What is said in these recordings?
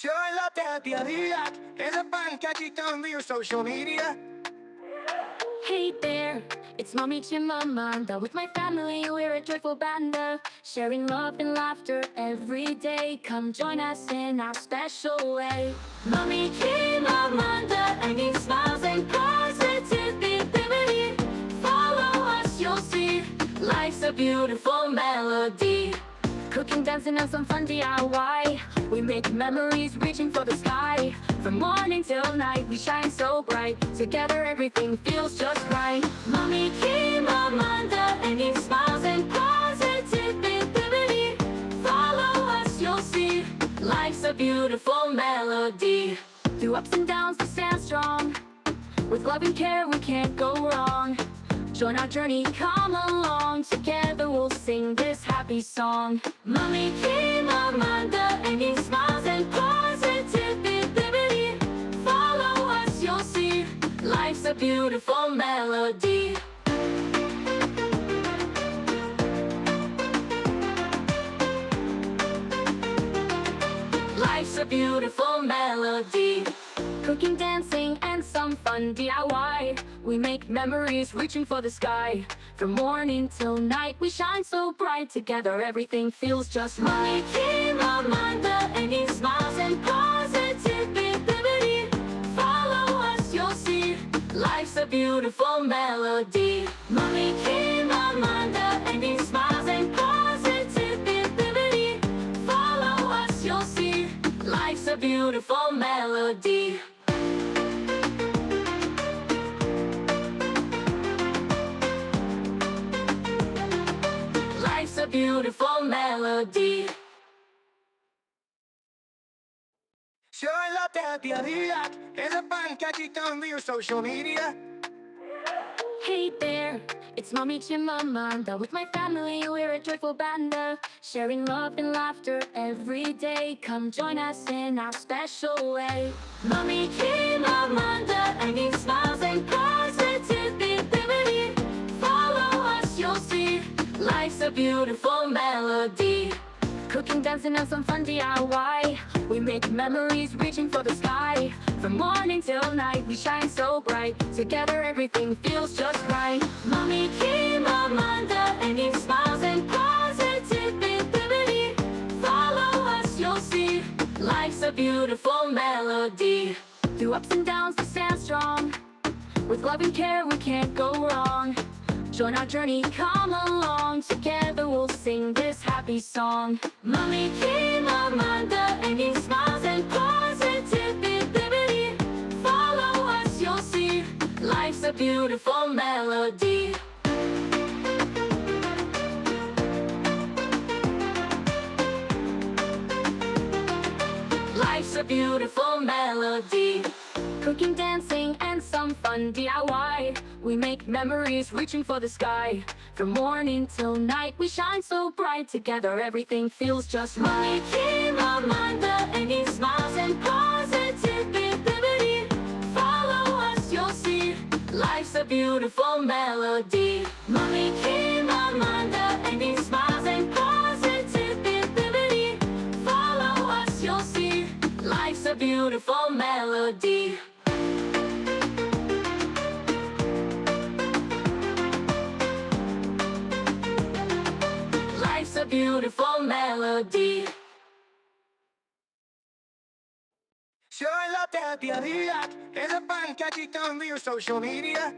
Sure love that día a día. Es el pan cachito on your social media. Hey there, it's Mommy Chimamanda. With my family, we're a joyful band, sharing love and laughter every day. Come join us in our special way. Mommy Chimamanda, bringing smiles and positivity. Follow us, you'll see life's a beautiful melody. Cooking, dancing, and some fun DIY. We make memories reaching for the sky. From morning till night, we shine so bright. Together, everything feels just right. Mommy Chimamanda, bringing smiles and positivity. Follow us, you'll see life's a beautiful melody. Through ups and downs, we stand strong. With love and care, we can't go wrong. Join our journey, come along. Together we'll sing this happy song. Mommy Chimamanda, bringing smiles and positivity. Follow us, you'll see life's a beautiful melody. Life's a beautiful melody. Cooking, dancing, and some fun DIY. We make memories reaching for the sky. From morning till night, we shine so bright. Together, everything feels just right. Chimamanda, bringing smiles and positivity. Follow us, you'll see life's a beautiful melody. Mommy Chimamanda, bringing smiles and positivity. Follow us, you'll see life's a beautiful melody. Life's a beautiful melody. Sure love that día a día. Es el pan cachito on your social media. Hey there, it's Mommy Chimamanda. With my family, we're a joyful band, sharing love and laughter every day. Come join us in our special way. Mommy Chimamanda, bringing smiles and positivity. Follow us, you'll see life's a beautiful melody. Cooking, dancing, and some fun DIY. We make memories reaching for the sky. From morning till night, we shine so bright. Together, everything feels just right. Mommy Chimamanda, bringing smiles and positivity. Follow us, you'll see life's a beautiful melody. Through ups and downs, we stand strong. With love and care, we can't go wrong. Join our journey, come along. Together we'll sing this happy song. Mommy Chimamanda, bringing smiles and positivity. Follow us, you'll see life's a beautiful melody. Life's a beautiful melody. Cooking, dancing, and some fun DIY. We make memories reaching for the sky. From morning till night, we shine so bright. Together, everything feels just right. Chimamanda, bringing smiles and positivity. Follow us, you'll see life's a beautiful melody. Mommy Chimamanda, bringing smiles and positivity. Follow us, you'll see life's a beautiful melody. Life's a beautiful melody. Sure love that día a día. Es el pan cachito on your social media.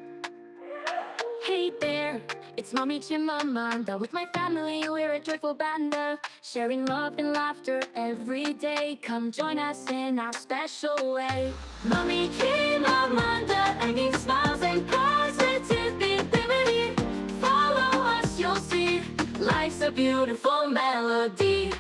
Hey there, it's Mommy Chimamanda. With my family, we're a joyful band, sharing love and laughter every day. Come join us in our special way. Mommy Chimamanda, bringing smiles and positivity. Follow us, you'll see life's a beautiful melody.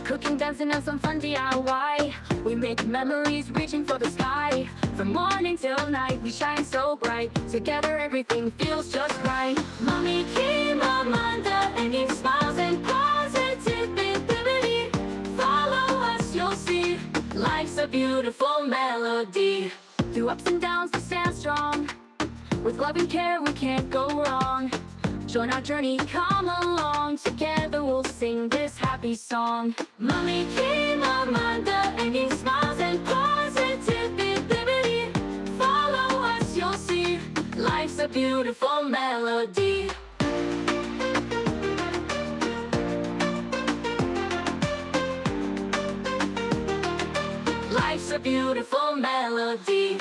Cooking, dancing, and some fun DIY. We make memories reaching for the sky. From morning till night, we shine so bright. Together, everything feels just right. Mommy Chimamanda, bringing smiles and positivity. Follow us, you'll see life's a beautiful melody. Through ups and downs, we stand strong. With love and care, we can't go wrong. Join our journey, come along. Together we'll sing this happy song. Mommy Chimamanda, bringing smiles beautiful melody. Life's a beautiful melody.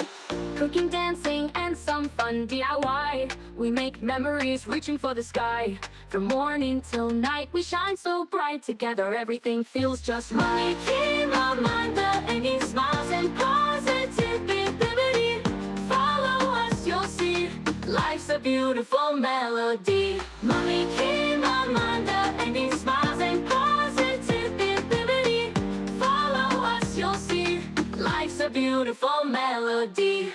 Cooking, dancing, and some fun DIY. We make memories reaching for the sky. From morning till night, we shine so bright. Together, everything feels just right. Came Amanda, and he smiles and positivity. Follow us, you'll see. Life's a beautiful melody. Mommy came Amanda, and he smiles and positivity. Follow us, you'll see. Life's a beautiful melody.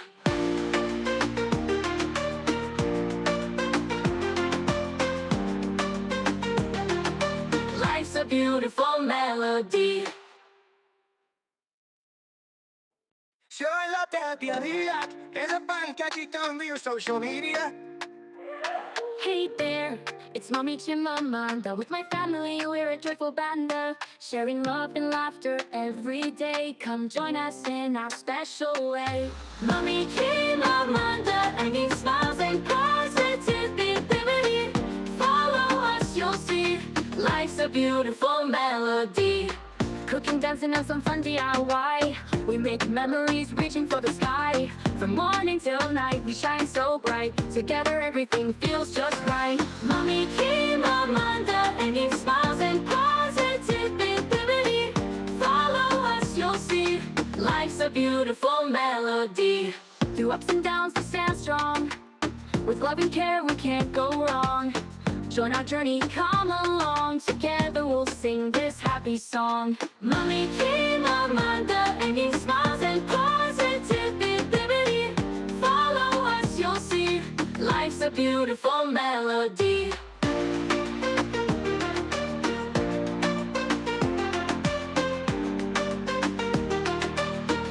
Life's a beautiful melody. Showing love that día a día es el pan que aquí cambia social media. Hey there, it's Mommy Chimamanda. With my family, we're a joyful band, sharing love and laughter every day. Come join us in our special way. Mommy Chimamanda, and he smiles and positivity. Follow us, you'll see. Life's a beautiful melody. Cooking, dancing, and some fun DIY. We make memories reaching for the sky. From morning till night, we shine so bright. Together, everything feels just right. Mommy came Amanda, and he smiles and positivity. Follow us, you'll see. Life's a beautiful melody. Through ups and downs, we stand strong. With love and care, we can't go wrong. Join our journey, come along. Together we'll sing this happy song. Mommy came Amanda, and he smiles and positivity. Follow us, you'll see. Life's a beautiful melody.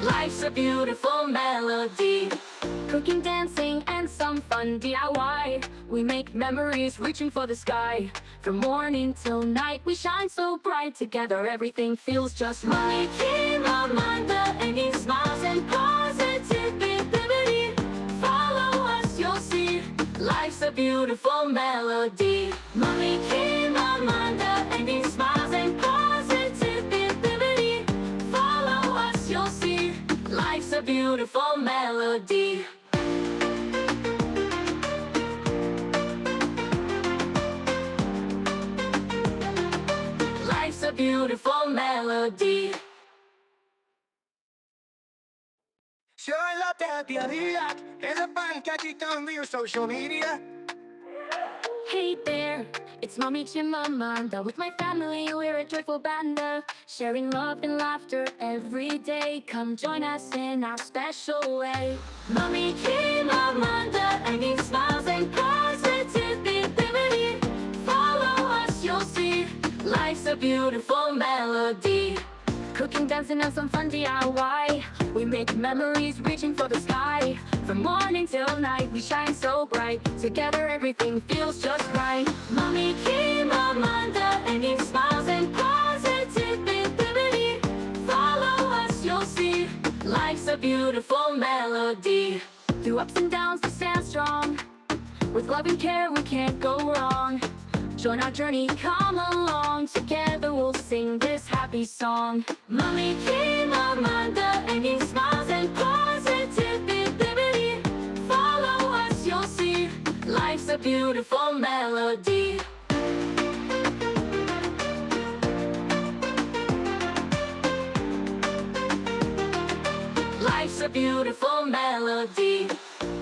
Life's a beautiful melody. Cooking, dancing, and some fun DIY. We make memories reaching for the sky. From morning till night, we shine so bright. Together, everything feels just right. Came Amanda, and he smiles and positivity. Follow us, you'll see. Life's a beautiful melody. Mommy came Amanda, and he smiles and positivity. Follow us, you'll see. Life's a beautiful melody. Life's a beautiful melody. Showing love that día a día es el pan que aquí cambia social media. Hey there, it's Mommy Chimamanda. With my family, we're a joyful band, sharing love and laughter every day. Come join us in our special way. Mommy Chimamanda, and he smiles and positivity. Follow us, you'll see. Life's a beautiful melody. Cooking, dancing, and some fun DIY. We make memories reaching for the sky. From morning till night, we shine so bright. Together, everything feels just right. Mommy came Amanda, and he smiles and positivity. Follow us, you'll see. Life's a beautiful melody. Through ups and downs, we stand strong. With love and care, we can't go wrong. Join our journey, come along. Together we'll sing this happy song. Mommy came Amanda, and he smiles and positivity. Follow us, you'll see. Life's a beautiful melody. Life's a beautiful melody.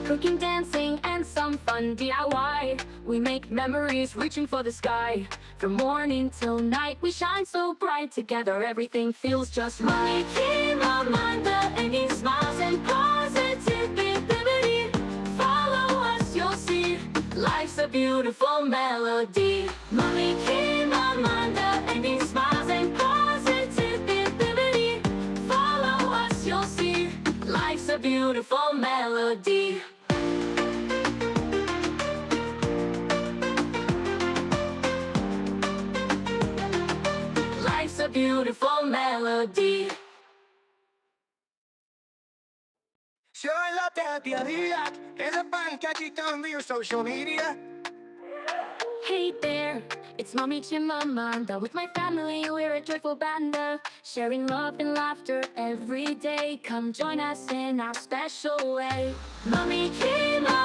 Cooking, dancing, and some fun DIY. We make memories reaching for the sky. From morning till night, we shine so bright. Together, everything feels just right. Came Amanda, and he smiles and positivity. Follow us, you'll see. Life's a beautiful melody. Mommy came Amanda, and he smiles and positivity. Follow us, you'll see. Life's a beautiful melody. Life's a beautiful melody. Showing love to happy día. Es a pan cachito on your social media. Hey there, it's Mommy Chimamanda. With my family, we're a joyful band, sharing love and laughter every day. Come join us in our special way. Mommy Chimamanda.